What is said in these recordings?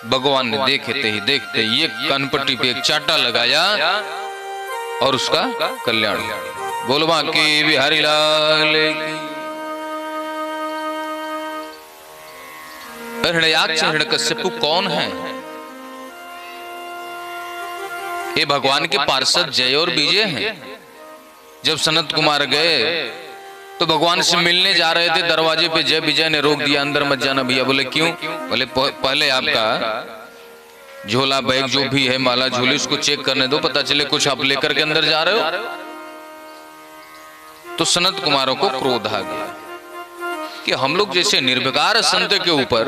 भगवान ने देखते ही देखते ये कनपट्टी पे एक चाटा लगाया और उसका कल्याण। बोलवा की बिहारी लाल की। हिरण्याक्ष हिरण्यकश्यप कौन है? ये भगवान के पार्षद जय और विजय हैं। जब सनत कुमार गए तो भगवान से मिलने जा रहे थे, दरवाजे पे जय विजय ने रोक दिया, अंदर मत जाना भैया। बोले क्यों? बोले पहले आपका झोला बैग जो भी है, माला झोली, उसको चेक करने दो, पता चले कुछ आप लेकर के अंदर जा रहे हो। तो सनत कुमारों को क्रोध आ गया कि हम लोग जैसे निर्विकार संत के ऊपर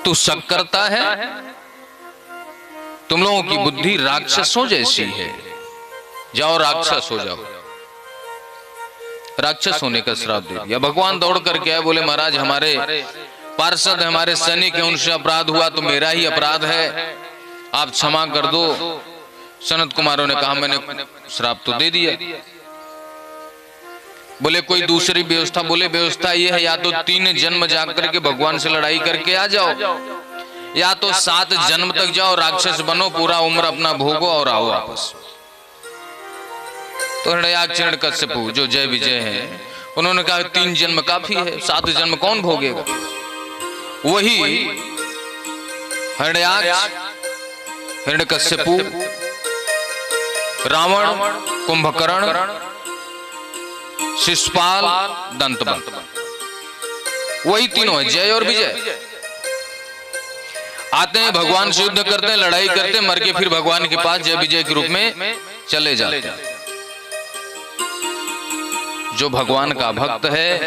तू शक करता है, तुम लोगों की बुद्धि राक्षसों जैसी है, जाओ राक्षस हो जाओ। राक्षस होने का श्राप दे दिया। भगवान दौड़ करके आए, बोले महाराज हमारे पार्षद हमारे सैनिक है, उनसे अपराध हुआ तो मेरा ही अपराध है, आप क्षमा कर दो। सनत कुमारों ने कहा मैंने श्राप तो दे दिया। बोले कोई दूसरी व्यवस्था? बोले व्यवस्था ये है, या तो 3 जन्म जाकर के भगवान से लड़ाई करके आ जाओ, या तो 7 जन्म तक जाओ, राक्षस बनो, पूरा उम्र अपना भोगो और आओ वापस। तो हिरण्याक्ष हिरण्यकश्यप जो जय विजय हैं, उन्होंने कहा 3 जन्म काफी है, 7 जन्म कौन भोगेगा? वही हिरण्याक्ष हिरण्यकश्यप, रावण, कुंभकर्ण, शिशुपाल, दंतवंत, वही तीनों है, जय और विजय। आते हैं भगवान से युद्ध करते हैं, लड़ाई करते हैं, मर के फिर भगवान के पास जय विजय के रूप में चले जाते हैं। जो भगवान का भक्त है,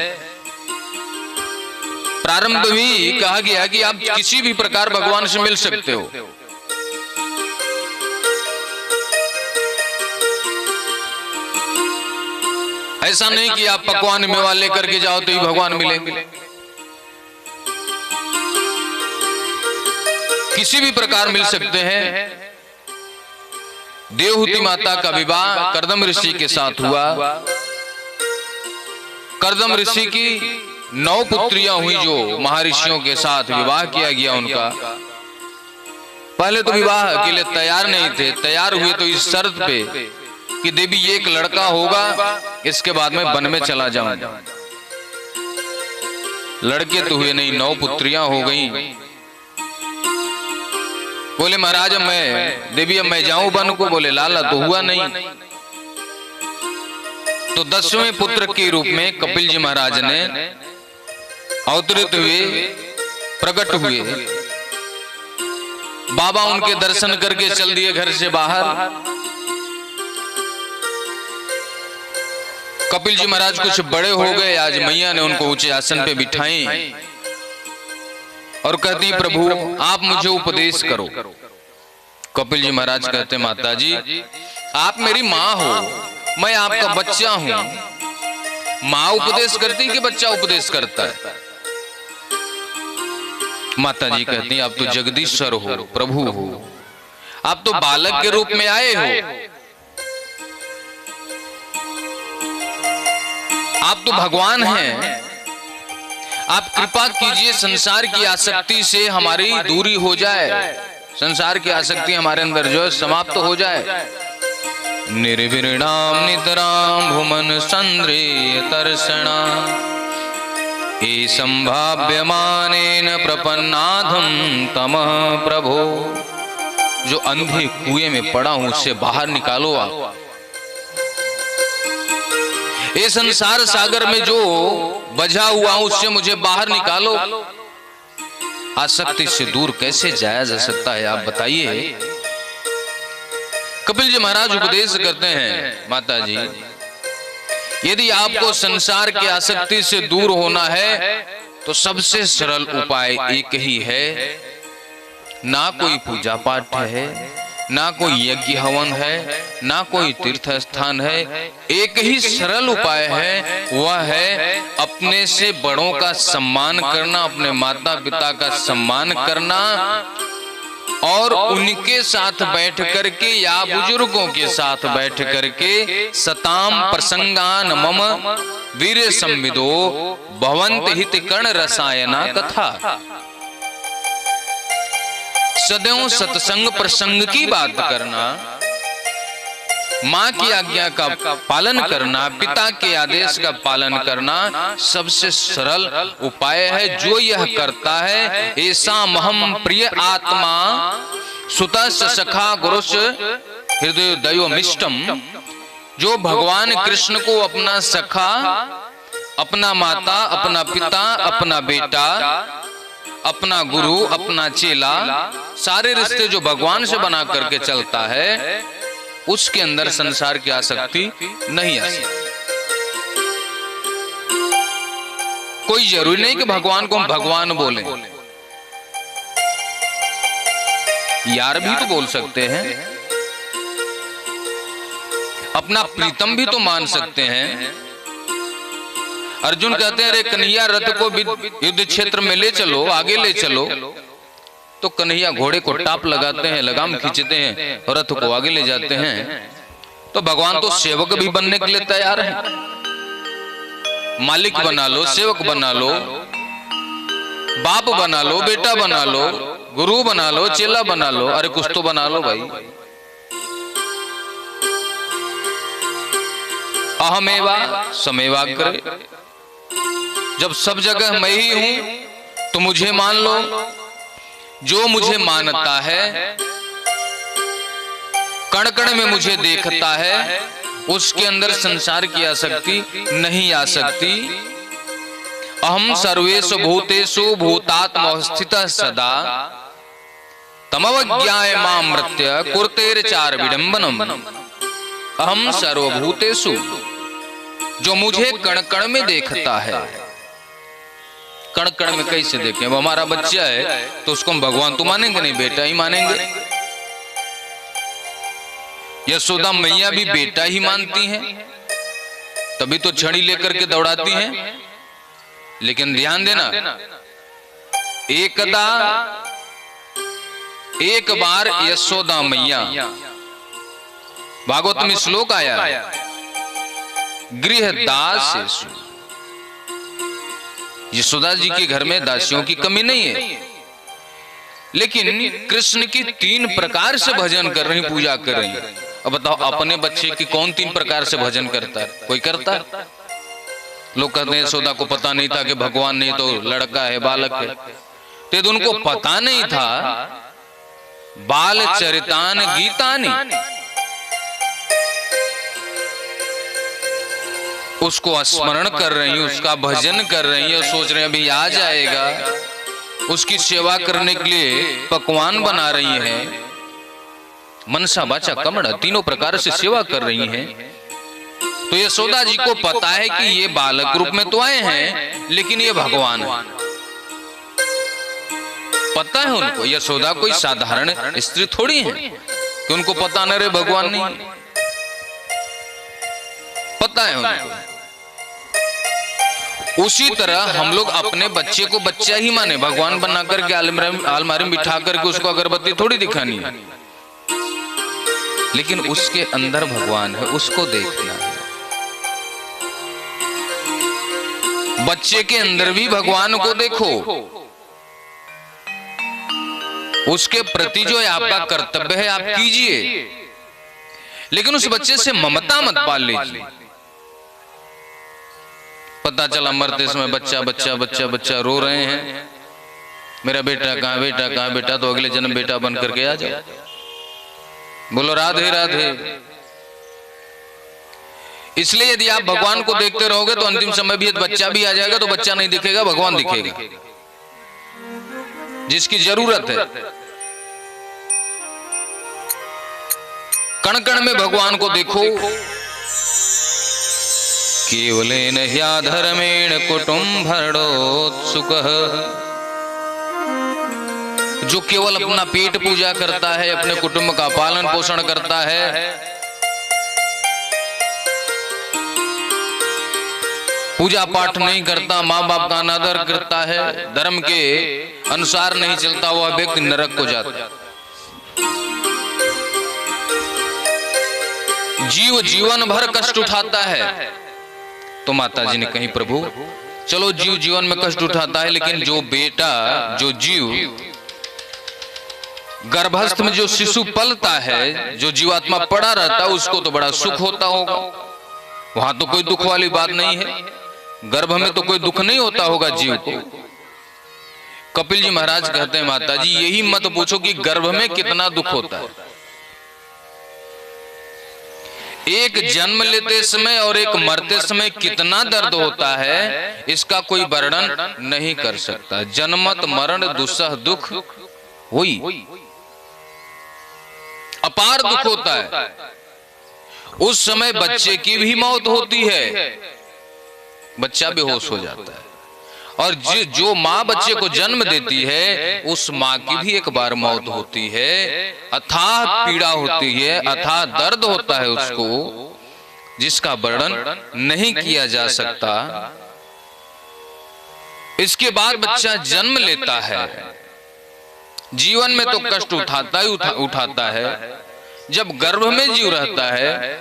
प्रारंभ भी कहा गया कि आप किसी भी प्रकार भगवान से मिल सकते हो। ऐसा नहीं कि आप पकवान मेवा लेकर के जाओ तो ही भगवान मिलेंगे। किसी भी प्रकार मिल सकते हैं। देवहूति माता का विवाह कर्दम ऋषि के साथ हुआ। कर्दम ऋषि की 9 पुत्रियां हुई जो महर्षियों के साथ विवाह किया गया उनका। पहले तो विवाह के लिए तैयार नहीं थे, तैयार हुए तो इस शर्त पे कि देवी एक लड़का होगा, इसके बाद में वन में चला जाऊंगा। लड़के तो हुए नहीं, 9 पुत्रियां हो गई। बोले महाराज मैं देवी अब मैं जाऊं वन को? बोले लाला तो हुआ नहीं। तो 10वें पुत्र के रूप में कपिल जी महाराज ने अवतरित हुए, प्रकट हुए। बाबा उनके दर्शन करके चल दिए घर से बाहर। कपिल जी महाराज कुछ बड़े हो गए, आज मैया ने उनको ऊंचे आसन पे बिठाई और कहती प्रभु आप मुझे उपदेश करो। कपिल जी महाराज कहते माता जी आप मेरी माँ हो, मैं आपका बच्चा हूं। माँ उपदेश करती कि बच्चा उपदेश करता है? माता जी कहती आप तो जगदीश्वर हो, प्रभु हो, आप तो बालक के रूप में आए हो, आप तो भगवान हैं। आप कृपा कीजिए संसार की आसक्ति से हमारी दूरी हो जाए, संसार की आसक्ति हमारे अंदर जो है समाप्त हो जाए। निर्विणाम नितराम भुवन संद्रेय तर्षणा ये संभाव्यमानेन प्रपन्नाधम तमः प्रभो। जो अंधे कुएं में पड़ा हूं उससे बाहर निकालो आप। ये संसार सागर में जो बझा हुआ हूं उससे मुझे बाहर निकालो। आसक्ति से दूर कैसे जाया जा सकता है आप बताइए। कपिल जी महाराज उपदेश करते हैं माता जी यदि आपको संसार की आसक्ति से दूर होना है तो सबसे सरल उपाय एक ही है। ना कोई पूजा पाठ है, ना कोई यज्ञ हवन है, ना कोई तीर्थ स्थान है। एक ही सरल उपाय है, वह है अपने से बड़ों का सम्मान करना, अपने माता पिता का सम्मान करना और उनके साथ बैठ करके या बुजुर्गों के साथ बैठ करके सताम प्रसंगान मम वीर संविदो भवंत हित कर्ण रसायना कथा। सदैव सत्संग प्रसंग की बात करना, माँ की आज्ञा का पालन करना, पिता के आदेश का पालन करना सबसे सरल उपाय है। जो यह करता है ऐसा महम प्रिय आत्मा सुतः सखा गुरुष हृदय दयोमिष्टम, जो भगवान कृष्ण को अपना सखा, अपना माता, अपना पिता, अपना बेटा, अपना गुरु, अपना चेला, सारे रिश्ते जो भगवान से बना करके चलता है, उसके अंदर संसार की आसक्ति नहीं आ सकती। कोई जरूरी नहीं कि भगवान को हम भगवान बोलें, यार भी तो बोल सकते हैं, अपना प्रीतम भी तो मान सकते हैं। अर्जुन कहते हैं अरे कन्हैया रथ को युद्ध क्षेत्र में ले चलो, आगे ले चलो, तो कन्हैया घोड़े को टाप लगाते हैं, लगाम खींचते हैं और रथ को आगे ले जाते हैं। तो भगवान तो सेवक भी बनने के लिए तैयार है। मालिक बना लो, सेवक बना लो, बाप बना लो, बेटा बना लो, गुरु बना लो, चेला बना लो, अरे कुछ तो बना लो भाई। अहमेवा समेवाग्रे, जब सब जगह मैं ही हूं तो मुझे मान लो। जो मुझे मानता है, कण कण में मुझे देखता है, उसके अंदर संसार की आसक्ति नहीं आ सकती। अहम सर्वेषु भूतेषु भूतात्मस्थितः सदा तमवज्ञाय मामृत्य कुरुतेर्चार विडंबनम। अहम सर्वभूतेषु, जो मुझे कण कण में देखता है। कण कण में कैसे देखें? वो हमारा बच्चा है तो उसको हम भगवान तो मानेंगे नहीं, बेटा ही मानेंगे। यशोदा मैया भी बेटा ही मानती हैं, तभी तो छड़ी लेकर के दौड़ाती हैं। लेकिन ध्यान देना, एक बार यशोदा मैया, भागवत में श्लोक आया, गृहदासेषु, यशोदा जी के घर में दासियों की कमी नहीं है, लेकिन कृष्ण की 3 प्रकार से भजन कर रही, पूजा कर रही। अब बताओ अपने बच्चे की कौन 3 प्रकार से भजन करता है? कोई करता है? लोग कहते हैं यशोदा को पता नहीं था कि भगवान नहीं तो लड़का है, बालक है। तो उनको पता नहीं था। बाल चरितान गीतानि, उसको स्मरण कर रही, उसका भजन कर रही है, सोच रहे हैं अभी आ जाएगा, उसकी सेवा करने के लिए पकवान बना रही है। मनसा वाचा कर्मणा, तीनों प्रकार से सेवा कर रही हैं। तो यशोदा जी को पता है कि ये बालक रूप में तो आए हैं, लेकिन ये भगवान है। पता है उनको, यशोदा कोई साधारण स्त्री थोड़ी है कि उनको पता न रहे भगवान नहीं, पता है उनको। उसी तरह हम लोग अपने बच्चे को बच्चा ही माने, भगवान बना करके अलमारी में बिठा करके उसको अगरबत्ती थोड़ी दिखानी है, लेकिन उसके अंदर भगवान है, उसको देखना है। बच्चे के अंदर भी भगवान को देखो, उसके प्रति जो है आपका कर्तव्य है आप कीजिए, लेकिन उस बच्चे से ममता मत पाल लीजिए। पता चला मरते समय बच्चा बच्चा बच्चा बच्चा रो रहे हैं, मेरा बेटा कहाँ, बेटा कहाँ, बेटा तो अगले जन्म बेटा बन करके आ जाओ। बोलो राधे राधे। इसलिए यदि आप भगवान को देखते रहोगे तो अंतिम समय भी बच्चा भी आ जाएगा, तो बच्चा नहीं दिखेगा, भगवान दिखेगा जिसकी जरूरत है। कण कण में भगवान को देखो। केवलेन ह्याधर्मेण कुटुम्भर्णोत्सुकः, जो केवल अपना पेट पूजा करता है, अपने कुटुंब का पालन पोषण करता है, पूजा पाठ नहीं करता, माँ बाप का अनादर करता है, धर्म के अनुसार नहीं चलता, वह व्यक्ति नरक को जाता है। जीव जीवन भर कष्ट उठाता है। तो माता जी ने कही प्रभु चलो जीव जीवन में कष्ट उठाता है, लेकिन जो बेटा, जो जीव गर्भस्थ में जो शिशु पलता है, जो जीवात्मा पड़ा रहता है, उसको तो बड़ा सुख होता होगा, वहां तो कोई दुख वाली बात नहीं है। गर्भ में तो कोई दुख नहीं होता होगा जीव को। कपिल जी महाराज कहते हैं माता जी यही मत पूछो कि गर्भ में कितना दुख होता है। एक जन्म लेते समय और एक मरते समय कितना दर्द होता है, इसका कोई वर्णन नहीं कर सकता। जन्मत मरण दुस्सह दुख हुई, अपार दुख होता है। उस समय बच्चे की भी मौत होती है, बच्चा बेहोश हो जाता है। और जो माँ बच्चे को जन्म देती है, उस माँ की भी एक बार मौत होती है। अथाह पीड़ा होती है, अथाह दर्द होता है उसको, जिसका वर्णन नहीं किया जा सकता। इसके बाद बच्चा जन्म लेता है, जीवन में तो कष्ट उठाता ही उठाता है। जब गर्भ में जीव रहता है,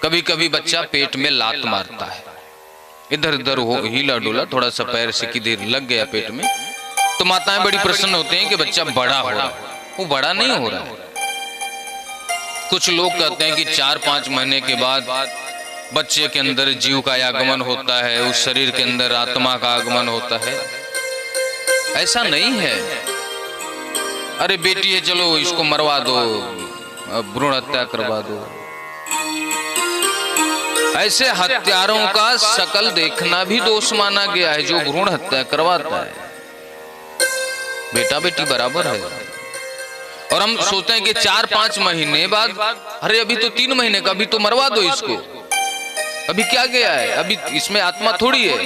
कभी कभी बच्चा पेट में लात मारता है, इधर उधर हो हिला डोला, थोड़ा सा पैर से किधर लग गया पेट में, तो माताएं बड़ी प्रसन्न होते हैं कि बच्चा बड़ा हो रहा है। वो बड़ा नहीं हो रहा है। कुछ लोग कहते हैं कि 4-5 महीने के बाद बच्चे के अंदर जीव का आगमन होता है, उस शरीर के अंदर आत्मा का आगमन होता है। ऐसा नहीं है। अरे बेटी है, चलो इसको मरवा दो, भ्रूण हत्या करवा दो। ऐसे हत्यारों का शकल देखना भी दोष माना गया है, जो भ्रूण हत्या करवाता है। बेटा बेटी बराबर है। और हम सोचते हैं कि 4-5 महीने बाद, अरे अभी तो 3 महीने का, अभी तो मरवा दो इसको, अभी क्या गया है, अभी इसमें आत्मा थोड़ी है।